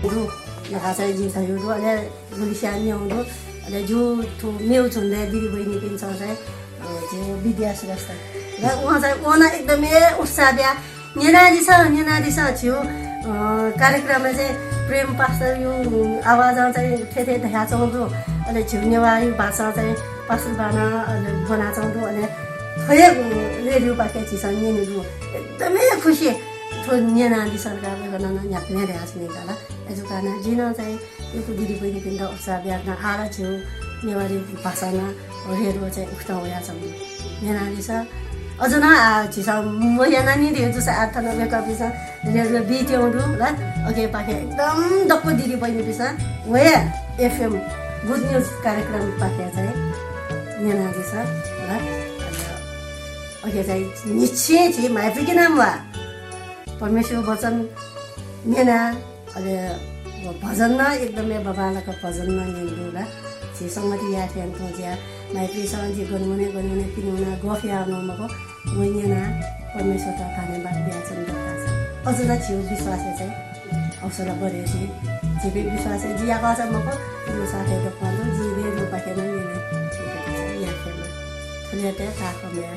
루 나가서 이제 사유로 아래 루시안용도 아래 주투 매우준데 दिदी पनि छ चाहिँ जो विद्या श्रेष्ठ र उहाँ चाहिँ उहाँ एकदमै उत्साहले नेनादी छ छु कार्यक्रममा चाहिँ प्रेम पास्टर यो आवाज चाहिँ ठेठे देखा चाउँदो अनि झिउनेवारी भाषा चाहिँ पास्टर बाना अनि बना चाउँदो अनि थोरै रेडियो पाके छिस नेनेदु एकदमै खुसी थो नेनादी सरकारले गर्न न्याक्ने रहेछ नि जाला यसो कारण जिन चाहिँ यो दिदी पनि पिन्दा उत्साह ब्याग्न आरा छु नेवारी भाषामा रेडियो चाहिँ उठाउया छ नेनादी छ अझ न छिस म यहाँ नि दियो जस्तो 98 कपी छ रेडियो बिट्याउँदु ल अघि पाके एकदम दक्को दिदी बहिनी पिस वे एफएम गुड न्यूज कार्यक्रम पाके चाहिँ नेनादी छ ल अघि चाहिँ निश्चय छि माइफिकी नाम वा परमेश्वर वचन नेना अहिले भजन न एकदमै बाबालाको भजन न निन्दु ल छि संगति या फ्यान पहुँच्या माइफी सन्जी गनमुने किनौना गफिया आउनुको नेना परमेश्वर त धन्यवाद दिएछन् दक्का छ अझ न छु विश्वास चाहिँ अवसर बढेछि जे विश्वास जियाको छ मको यो साथै दक्कालो जी रेडियो पाकेन नि या फ्यान थोरै त ताको मेरा